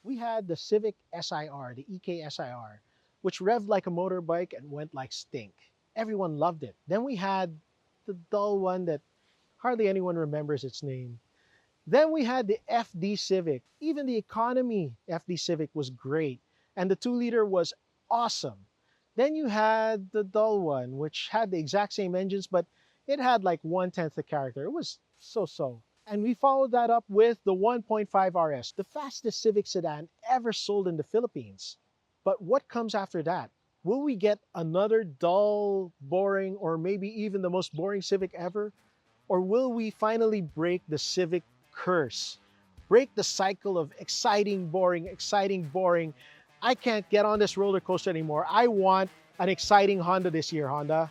We had the Civic SIR, the EK SIR, which revved like a motorbike and went like stink. Everyone loved it. Then we had the dull one that hardly anyone remembers its name. Then we had the FD Civic. Even the economy FD Civic was great, and the 2-liter was awesome. Then you had the dull one, which had the exact same engines, but it had like 1/10 the character. It was so-so. And we followed that up with the 1.5 RS, the fastest Civic sedan ever sold in the Philippines. But what comes after that? Will we get another dull, boring, or maybe even the most boring Civic ever? Or will we finally break the Civic curse? Break the cycle of exciting, boring, exciting, boring. I can't get on this roller coaster anymore. I want an exciting Honda this year, Honda.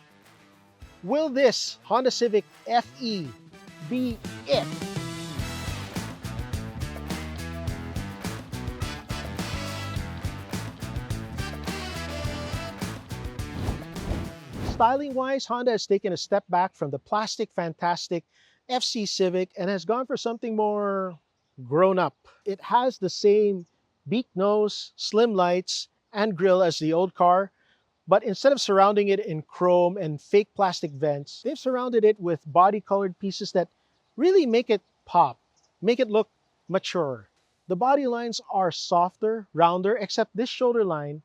Will this Honda Civic FE be it? Styling-wise, Honda has taken a step back from the plastic, fantastic FC Civic and has gone for something more grown up. It has the same beak nose, slim lights, and grille as the old car, but instead of surrounding it in chrome and fake plastic vents, they've surrounded it with body-colored pieces that really make it pop, make it look mature. The body lines are softer, rounder, except this shoulder line.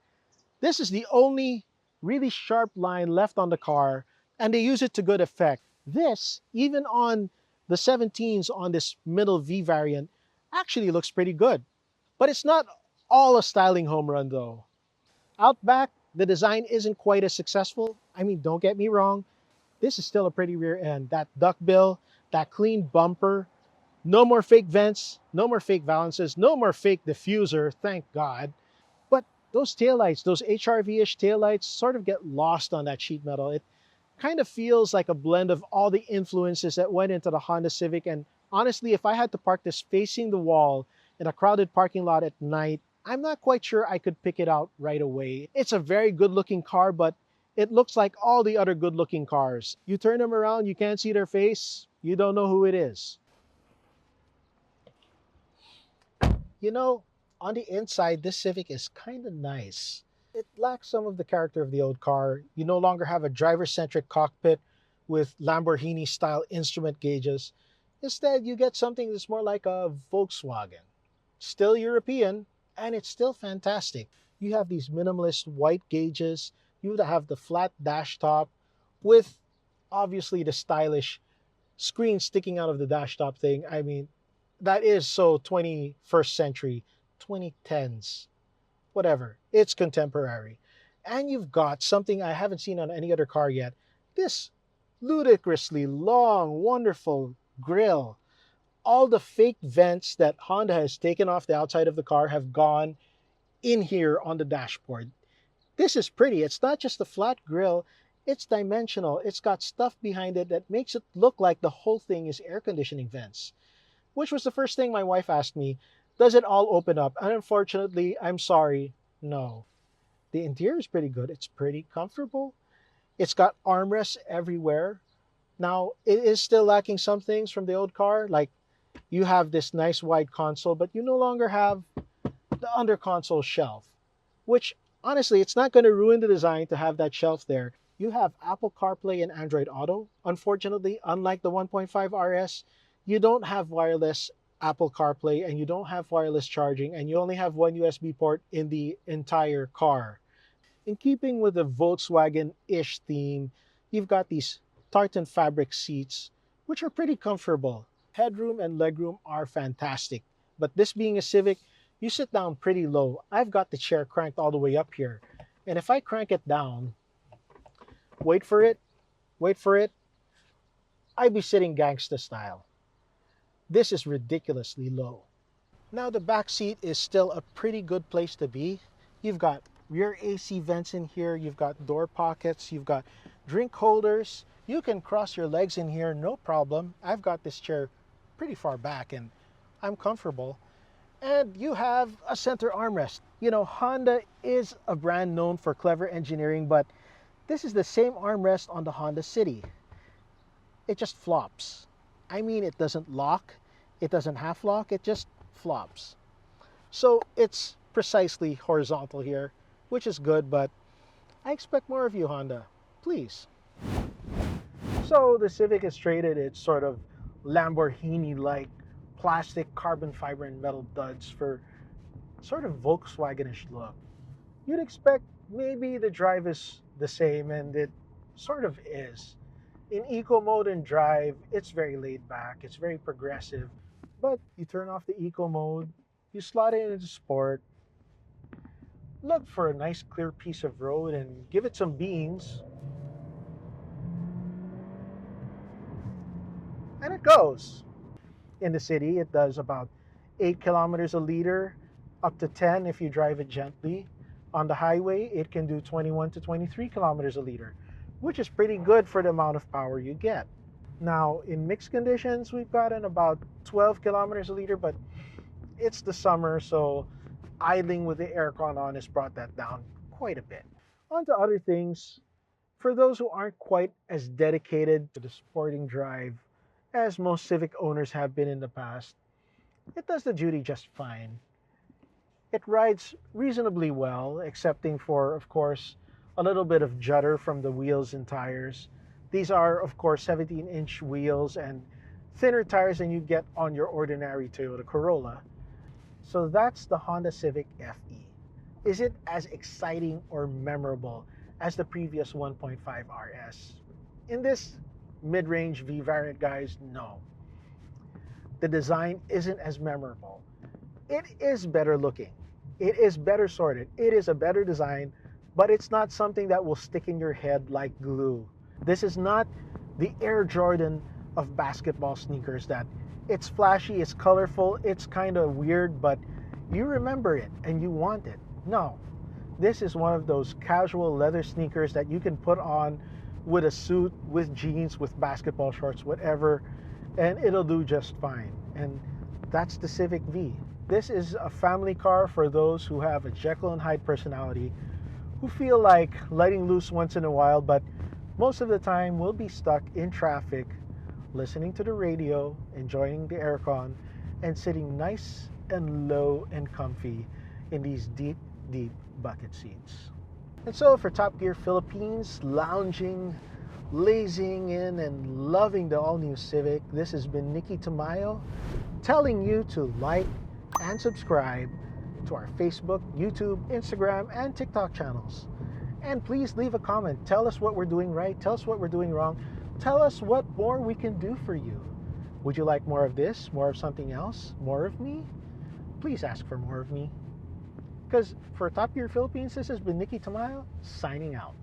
This is the only really sharp line left on the car, and they use it to good effect. This, even on the 17s on this middle V variant, actually looks pretty good. But it's not all a styling home run though. Out back, the design isn't quite as successful. I mean, don't get me wrong, this is still a pretty rear end. That duckbill, that clean bumper, no more fake vents, no more fake valances, no more fake diffuser, thank God. But those taillights, those HRV-ish taillights sort of get lost on that sheet metal. It kind of feels like a blend of all the influences that went into the Honda Civic. And honestly, if I had to park this facing the wall in a crowded parking lot at night, I'm not quite sure I could pick it out right away. It's a very good looking car, but it looks like all the other good looking cars. You turn them around, you can't see their face, you don't know who it is. You know, on the inside, this Civic is kind of nice. It lacks some of the character of the old car. You no longer have a driver-centric cockpit with Lamborghini-style instrument gauges. Instead, you get something that's more like a Volkswagen. Still European, and it's still fantastic. You have these minimalist white gauges. You have the flat dash top with obviously the stylish screen sticking out of the dash top thing. I mean, that is so 21st century, 2010s, whatever. It's contemporary. And you've got something I haven't seen on any other car yet. This ludicrously long, wonderful grille. All the fake vents that Honda has taken off the outside of the car have gone in here on the dashboard. This is pretty. It's not just a flat grille. It's dimensional. It's got stuff behind it that makes it look like the whole thing is air conditioning vents, which was the first thing my wife asked me. Does it all open up? And unfortunately, I'm sorry, no. The interior is pretty good. It's pretty comfortable. It's got armrests everywhere. Now, it is still lacking some things from the old car, like you have this nice wide console, but you no longer have the under console shelf, which honestly, it's not going to ruin the design to have that shelf there. You have Apple CarPlay and Android Auto. Unfortunately, unlike the 1.5 RS, you don't have wireless Apple CarPlay and you don't have wireless charging, and you only have one USB port in the entire car. In keeping with the Volkswagen-ish theme, you've got these tartan fabric seats, which are pretty comfortable. Headroom and legroom are fantastic, but this being a Civic, you sit down pretty low. I've got the chair cranked all the way up here, and if I crank it down, wait for it, I'd be sitting gangsta style. This is ridiculously low. Now the back seat is still a pretty good place to be. You've got rear AC vents in here, you've got door pockets, you've got drink holders. You can cross your legs in here, no problem. I've got this chair pretty far back and I'm comfortable. And you have a center armrest. You know, Honda is a brand known for clever engineering, but this is the same armrest on the Honda City. It just flops. I mean, it doesn't lock, it doesn't half lock, it just flops. So it's precisely horizontal here, which is good, but I expect more of you, Honda. Please. So the Civic has traded its sort of Lamborghini-like plastic, carbon fiber, and metal duds for sort of Volkswagen-ish look. You'd expect maybe the drive is the same, and it sort of is. In eco mode and drive, it's very laid back, it's very progressive. But you turn off the eco mode, you slot it into sport, look for a nice clear piece of road and give it some beans, and it goes. In the city, it does about 8 kilometers a liter, up to 10 if you drive it gently. On the highway, it can do 21 to 23 kilometers a liter, which is pretty good for the amount of power you get. Now, in mixed conditions, we've gotten about 12 kilometers a liter, but it's the summer, so idling with the aircon on has brought that down quite a bit. On to other things. For those who aren't quite as dedicated to the sporting drive as most Civic owners have been in the past, it does the duty just fine. It rides reasonably well, excepting for, of course, a little bit of judder from the wheels and tires. These are, of course, 17-inch wheels and thinner tires than you get on your ordinary Toyota Corolla. So that's the Honda Civic FE. Is it as exciting or memorable as the previous 1.5 RS? In this mid-range V variant, guys, no. The design isn't as memorable. It is better looking. It is better sorted. It is a better design, but it's not something that will stick in your head like glue. This is not the Air Jordan of basketball sneakers that it's flashy, it's colorful, it's kind of weird, but you remember it and you want it. No, this is one of those casual leather sneakers that you can put on with a suit, with jeans, with basketball shorts, whatever, and it'll do just fine. And that's the Civic V. This is a family car for those who have a Jekyll and Hyde personality, who feel like letting loose once in a while, but most of the time we'll be stuck in traffic, listening to the radio, enjoying the aircon, and sitting nice and low and comfy in these deep, deep bucket seats. And so for Top Gear Philippines, lounging, lazing in, and loving the all-new Civic, this has been Nicky Tamayo telling you to like and subscribe to our Facebook, YouTube, Instagram, and TikTok channels. And please leave a comment. Tell us what we're doing right. Tell us what we're doing wrong. Tell us what more we can do for you. Would you like more of this? More of something else? More of me? Please ask for more of me. Because for Top Gear Philippines, this has been Nicky Tamayo signing out.